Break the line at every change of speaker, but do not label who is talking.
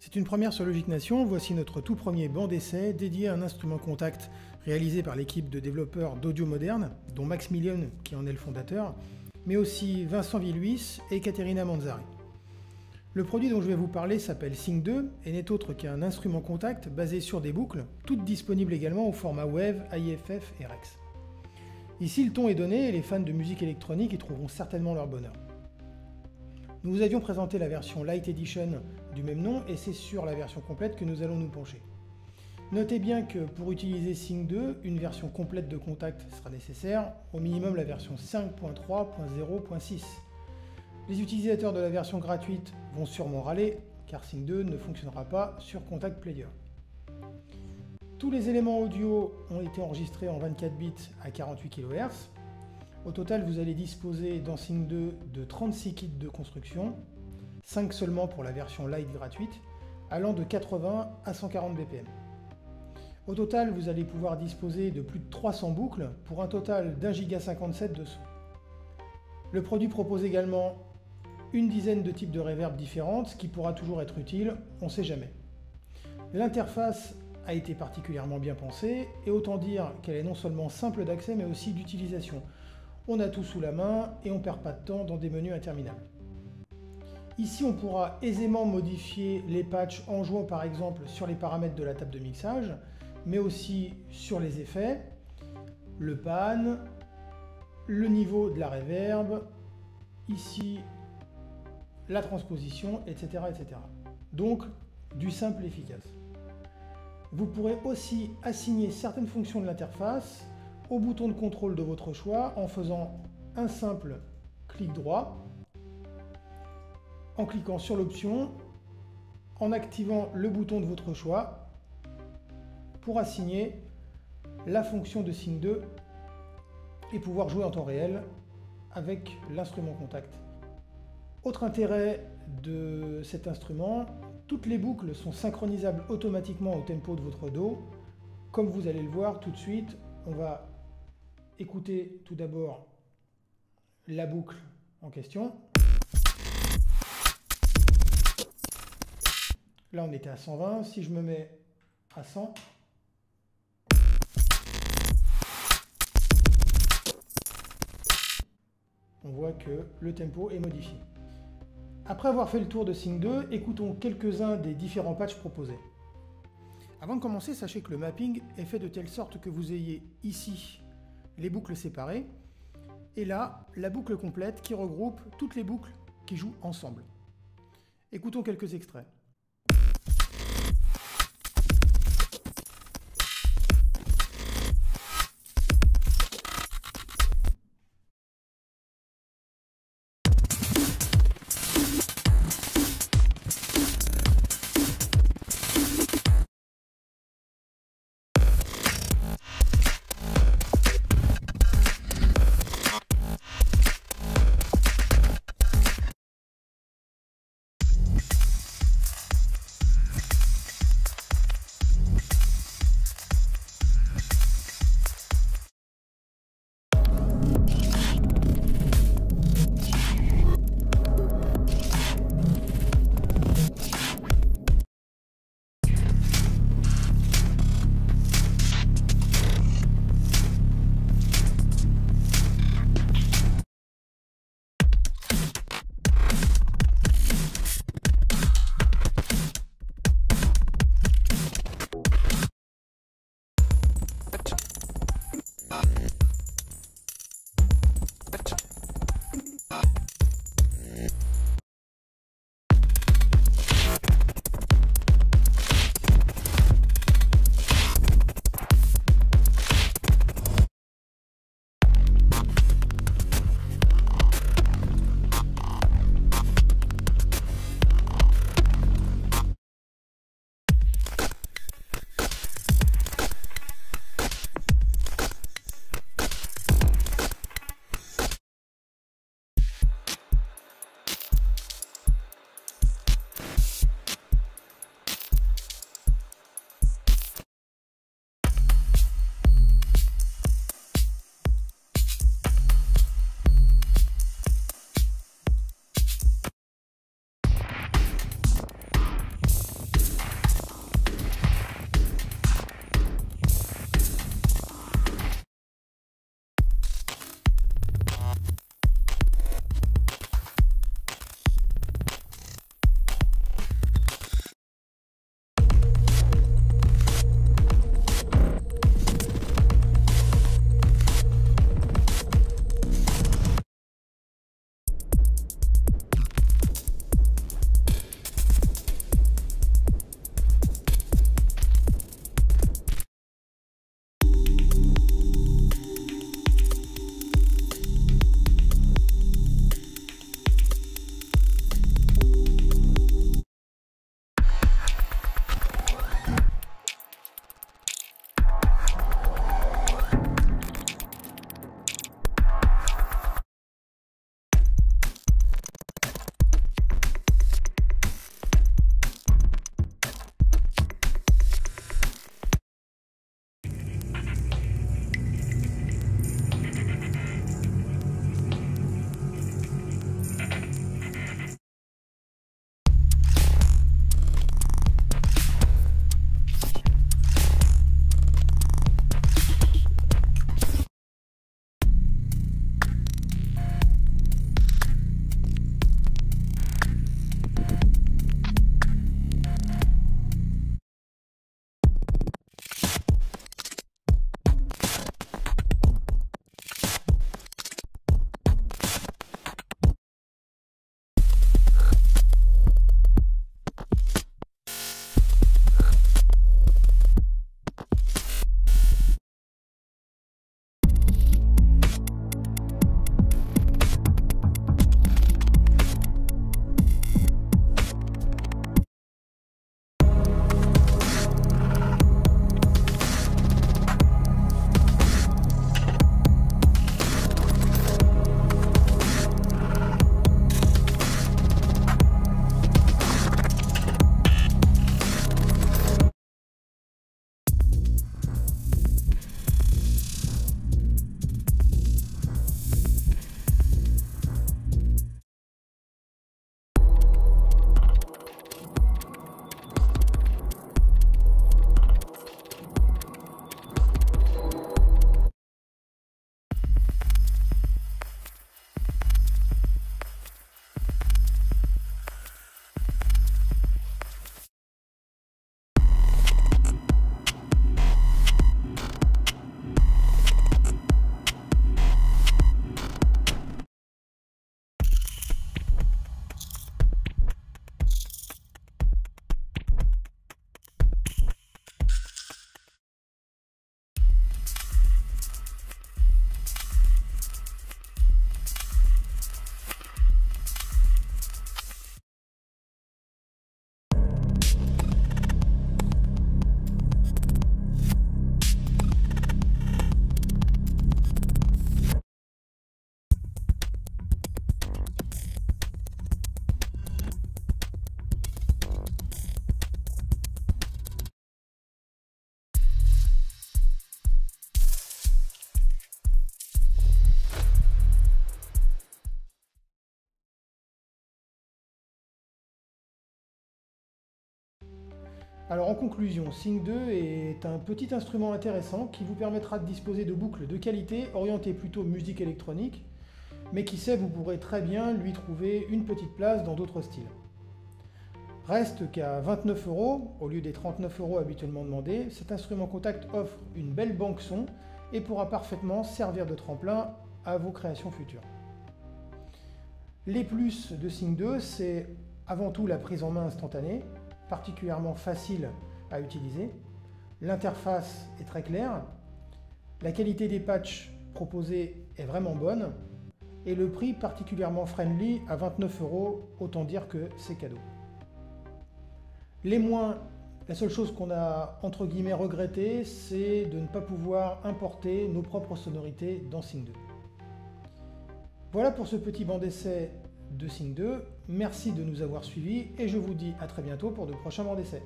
C'est une première sur Logic Nation, voici notre tout premier banc d'essai dédié à un instrument contact réalisé par l'équipe de développeurs d'Audio Moderne, dont Maximilian qui en est le fondateur, mais aussi Vincent Villuis et Caterina Manzari. Le produit dont je vais vous parler s'appelle Sync 2 et n'est autre qu'un instrument contact basé sur des boucles, toutes disponibles également au format WAV, AIFF et REX. Ici le ton est donné et les fans de musique électronique y trouveront certainement leur bonheur. Nous vous avions présenté la version Light Edition du même nom et c'est sur la version complète que nous allons nous pencher. Notez bien que pour utiliser Sync 2, une version complète de contact sera nécessaire, au minimum la version 5.3.0.6. Les utilisateurs de la version gratuite vont sûrement râler, car Sync 2 ne fonctionnera pas sur Contact Player. Tous les éléments audio ont été enregistrés en 24 bits à 48 kHz. Au total, vous allez disposer dans Sync 2 de 36 kits de construction, 5 seulement pour la version Lite gratuite, allant de 80 à 140 BPM. Au total, vous allez pouvoir disposer de plus de 300 boucles pour un total d'1,57 Go de son. Le produit propose également une dizaine de types de reverb différentes, ce qui pourra toujours être utile, on ne sait jamais. L'interface a été particulièrement bien pensée, et autant dire qu'elle est non seulement simple d'accès, mais aussi d'utilisation. On a tout sous la main et on ne perd pas de temps dans des menus interminables. Ici, on pourra aisément modifier les patchs en jouant par exemple sur les paramètres de la table de mixage, mais aussi sur les effets, le pan, le niveau de la reverb, ici la transposition, etc., etc. Donc, du simple efficace. Vous pourrez aussi assigner certaines fonctions de l'interface au bouton de contrôle de votre choix en faisant un simple clic droit, en cliquant sur l'option, en activant le bouton de votre choix pour assigner la fonction de Sync 2 et pouvoir jouer en temps réel avec l'instrument contact. Autre intérêt de cet instrument, toutes les boucles sont synchronisables automatiquement au tempo de votre dos. Comme vous allez le voir tout de suite, on va écouter tout d'abord la boucle en question. Là on était à 120, si je me mets à 100, on voit que le tempo est modifié. Après avoir fait le tour de Sync 2, écoutons quelques-uns des différents patchs proposés. Avant de commencer, sachez que le mapping est fait de telle sorte que vous ayez ici les boucles séparées et là, la boucle complète qui regroupe toutes les boucles qui jouent ensemble. Écoutons quelques extraits. Alors en conclusion, Sync 2 est un petit instrument intéressant qui vous permettra de disposer de boucles de qualité orientées plutôt musique électronique, mais qui sait, vous pourrez très bien lui trouver une petite place dans d'autres styles. Reste qu'à 29 € au lieu des 39 € habituellement demandés, cet instrument contact offre une belle banque son et pourra parfaitement servir de tremplin à vos créations futures. Les plus de Sync 2, c'est avant tout la prise en main instantanée, particulièrement facile à utiliser. L'interface est très claire, la qualité des patchs proposés est vraiment bonne et le prix particulièrement friendly à 29 €, autant dire que c'est cadeau. Les moins, la seule chose qu'on a entre guillemets regretté, c'est de ne pas pouvoir importer nos propres sonorités dans Sync 2. Voilà pour ce petit banc d'essai de Sync 2. Merci de nous avoir suivis et je vous dis à très bientôt pour de prochains bancs d'essai.